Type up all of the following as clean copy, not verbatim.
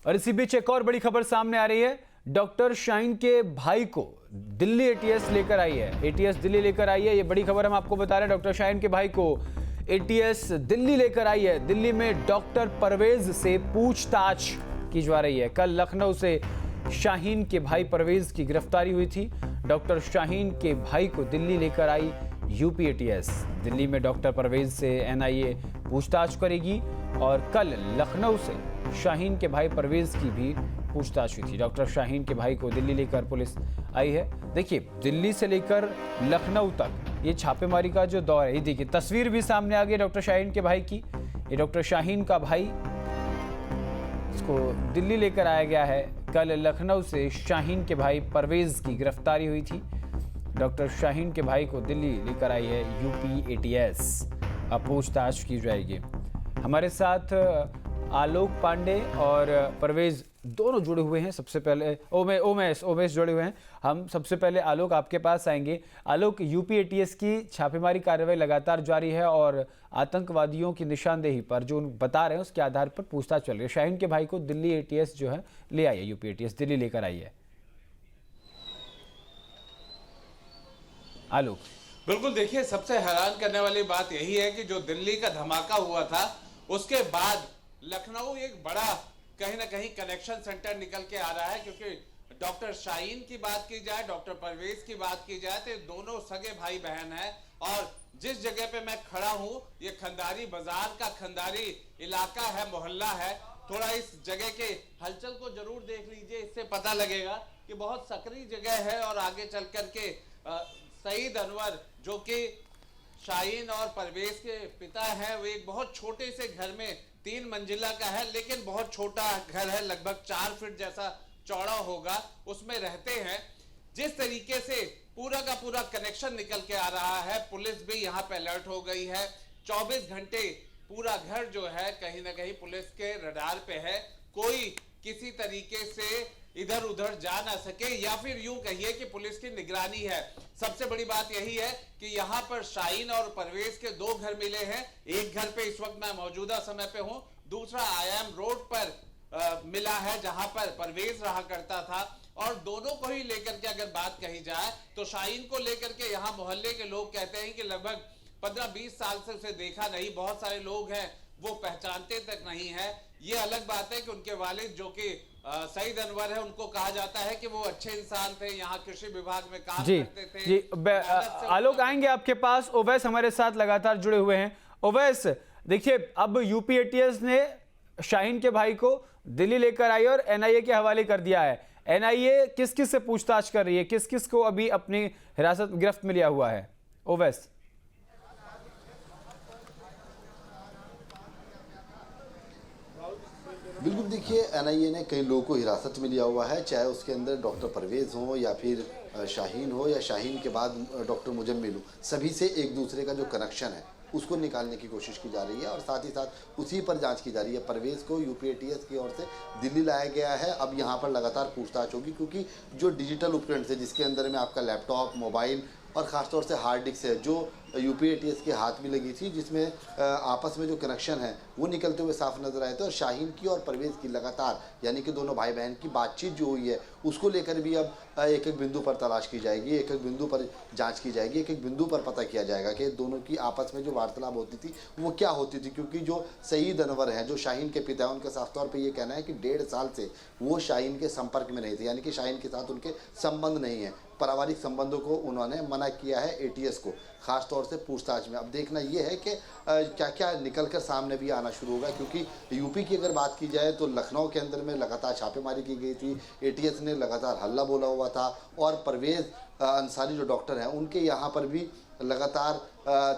और इसी बीच एक और बड़ी खबर सामने आ रही है। डॉक्टर शाहीन के भाई को दिल्ली एटीएस लेकर आई है। एटीएस दिल्ली लेकर आई है, ये बड़ी खबर हम आपको बता रहे हैं। डॉक्टर शाहीन के भाई को एटीएस दिल्ली लेकर आई है। दिल्ली में डॉक्टर परवेज से पूछताछ की जा रही है। कल लखनऊ से शाहीन के भाई परवेज की गिरफ्तारी हुई थी। डॉक्टर शाहीन के भाई को दिल्ली लेकर आई यूपी एटीएस। दिल्ली में डॉक्टर परवेज से एनआईए पूछताछ करेगी और कल लखनऊ से शाहीन के भाई परवेज की भी पूछताछ हुई थी। डॉक्टर शाहीन के भाई को दिल्ली लेकर पुलिस आई है। देखिए, दिल्ली से लेकर लखनऊ तक ये छापेमारी का जो दौर है, ये देखिए तस्वीर भी सामने आ गई डॉक्टर शाहीन के भाई की। ये डॉक्टर शाहीन का भाई, इसको दिल्ली लेकर आया गया है। कल लखनऊ से शाहीन के भाई परवेज की गिरफ्तारी हुई थी। डॉक्टर शाहीन के भाई को दिल्ली लेकर आई है यूपी एटीएस। अब पूछताछ की जाएगी। हमारे साथ आलोक पांडे और परवेज दोनों जुड़े हुए हैं। सबसे पहले ओमेश जुड़े हुए हैं। हम सबसे पहले आलोक आपके पास आएंगे। आलोक, यूपी एटीएस की छापेमारी कार्रवाई लगातार जारी है और आतंकवादियों की निशानदेही पर जो बता रहे हैं उसके आधार पर पूछताछ चल रही है। शाहीन के भाई को दिल्ली एटीएस जो है ले आई है, यूपी एटीएस दिल्ली लेकर आई है। आलोक, बिल्कुल, देखिए सबसे हैरान करने वाली बात यही है कि जो दिल्ली का धमाका हुआ था उसके बाद लखनऊ एक बड़ा कहीं ना कहीं कनेक्शन सेंटर निकल के आ रहा है। क्योंकि डॉक्टर शाहीन की बात की जाए, डॉक्टर परवेज की बात की जाए तो दोनों सगे भाई बहन हैं। और जिस जगह पे मैं खड़ा हूं, ये खंडारी बाजार का खंडारी इलाका है, मोहल्ला है। थोड़ा इस जगह के हलचल को जरूर देख लीजिए, इससे पता लगेगा कि बहुत सक्रिय जगह है। और आगे चल करके सईद अनवर जो कि शाहीन और परवेज के पिता हैं, वो एक बहुत छोटे से घर में 3 मंजिला का है, लेकिन बहुत छोटा घर है, लगभग 4 फीट जैसा चौड़ा होगा, उसमें रहते हैं। जिस तरीके से पूरा का पूरा कनेक्शन निकल के आ रहा है, पुलिस भी यहाँ पे अलर्ट हो गई है। 24 घंटे पूरा घर जो है कहीं ना कहीं पुलिस के रडार पे है। कोई किसी तरीके से इधर उधर जा ना सके, या फिर यूं कहिए कि पुलिस की निगरानी है। सबसे बड़ी बात यही है कि यहाँ पर शाहीन और परवेज के 2 घर मिले हैं। एक घर पे इस वक्त मैं मौजूदा समय पे हूँ, दूसरा आयाम रोड पर मिला है जहां पर परवेज रहा करता था। और दोनों को ही लेकर के अगर बात कही जाए तो शाहीन को लेकर के यहाँ मोहल्ले के लोग कहते हैं कि लगभग 15-20 साल से उसे देखा नहीं। बहुत सारे लोग हैं वो पहचानते तक नहीं है। ये अलग बात है कि उनके वालिद जो कि सईद अनवर है, उनको कहा जाता है कि वो अच्छे इंसान थे, यहाँ कृषि विभाग में काम करते थे। जी, आलोक आएंगे आपके पास। ओवैस हमारे साथ लगातार जुड़े हुए हैं। ओवैस, देखिए अब यूपी एटीएस ने शाहीन के भाई को दिल्ली लेकर आई और एनआईए के हवाले कर दिया है। एनआईए किस किस से पूछताछ कर रही है, किस किस को अभी अपनी हिरासत गिरफ्त में लिया हुआ है? ओवैस, बिल्कुल, देखिए एनआईए ने कई लोगों को हिरासत में लिया हुआ है, चाहे उसके अंदर डॉक्टर परवेज हो या फिर शाहीन हो या शाहीन के बाद डॉक्टर मुजम्मिल हो। सभी से एक दूसरे का जो कनेक्शन है उसको निकालने की कोशिश की जा रही है और साथ ही साथ उसी पर जांच की जा रही है। परवेज को यूपी एटीएस की ओर से दिल्ली लाया गया है। अब यहाँ पर लगातार पूछताछ होगी, क्योंकि जो डिजिटल उपकरण है जिसके अंदर में आपका लैपटॉप, मोबाइल और ख़ासतौर से हार्ड डिस्क है, जो यूपी एटीएस के हाथ में लगी थी, जिसमें आपस में जो कनेक्शन है वो निकलते हुए साफ नजर आए थे। और शाहीन की और परवेज की लगातार, यानी कि दोनों भाई बहन की बातचीत जो हुई है उसको लेकर भी अब एक एक बिंदु पर तलाश की जाएगी, एक एक बिंदु पर जांच की जाएगी, एक एक बिंदु पर पता किया जाएगा कि दोनों की आपस में जो वार्तालाप होती थी वो क्या होती थी। क्योंकि जो सईद अनवर हैं, जो शाहीन के पिता हैं, उनका साफ तौर पर यह कहना है कि 1.5 साल से वो शाहीन के संपर्क में नहीं थे, यानी कि शाहीन के साथ उनके संबंध नहीं है। पारिवारिक संबंधों को उन्होंने मना किया है एटीएस को, खास तौर से पूछताछ में। अब देखना यह है कि क्या क्या निकलकर सामने भी आना शुरू होगा। क्योंकि यूपी की अगर बात की जाए तो लखनऊ के अंदर में लगातार छापेमारी की गई थी, एटीएस ने लगातार हल्ला बोला हुआ था। और परवेज अंसारी जो डॉक्टर हैं, उनके यहाँ पर भी लगातार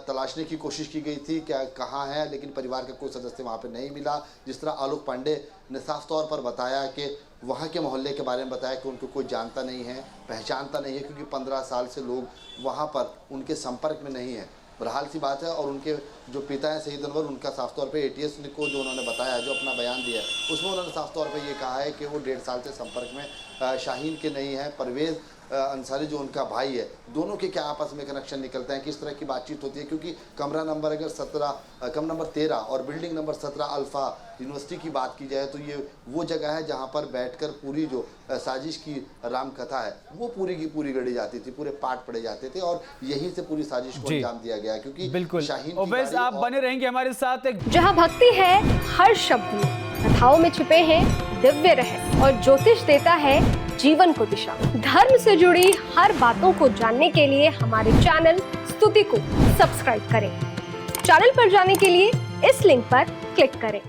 तलाशने की कोशिश की गई थी क्या कहाँ है, लेकिन परिवार का कोई सदस्य वहाँ पे नहीं मिला। जिस तरह आलोक पांडे ने साफ तौर पर बताया कि वहाँ के मोहल्ले के बारे में बताया कि उनको कोई जानता नहीं है, पहचानता नहीं है, क्योंकि 15 साल से लोग वहाँ पर उनके संपर्क में नहीं है। बहरहाल सी बात है। और उनके जो पिता हैं सईद अनवर, उनका साफ तौर पे एटीएस को जो उन्होंने बताया, जो अपना बयान दिया है, उसमें उन्होंने साफ तौर पे ये कहा है कि वो 1.5 साल से संपर्क में शाहीन के नहीं है। परवेज अंसारी जो उनका भाई है, दोनों के क्या आपस में कनेक्शन निकलते हैं, किस तरह की बातचीत होती है, क्योंकि कमरा नंबर अगर 13 और बिल्डिंग नंबर 17 अल्फ़ा यूनिवर्सिटी की बात की जाए तो ये वो जगह है जहाँ पर बैठकर पूरी जो साजिश की राम कथा है वो पूरी की पूरी गढ़ी जाती थी, पूरे पाठ पढ़े जाते थे और यहीं से पूरी साजिश को अंजाम दिया गया, क्योंकि बिल्कुल शाहीन की ओवैस गाड़ी आप और- बने रहेंगे हमारे साथ। एक जहाँ भक्ति है हर शब्द में, कथाओं में छिपे हैं दिव्य रहस्य और ज्योतिष देता है जीवन को दिशा। धर्म से जुड़ी हर बातों को जानने के लिए हमारे चैनल स्तुति को सब्सक्राइब करें। चैनल पर जाने के लिए इस लिंक पर क्लिक करें।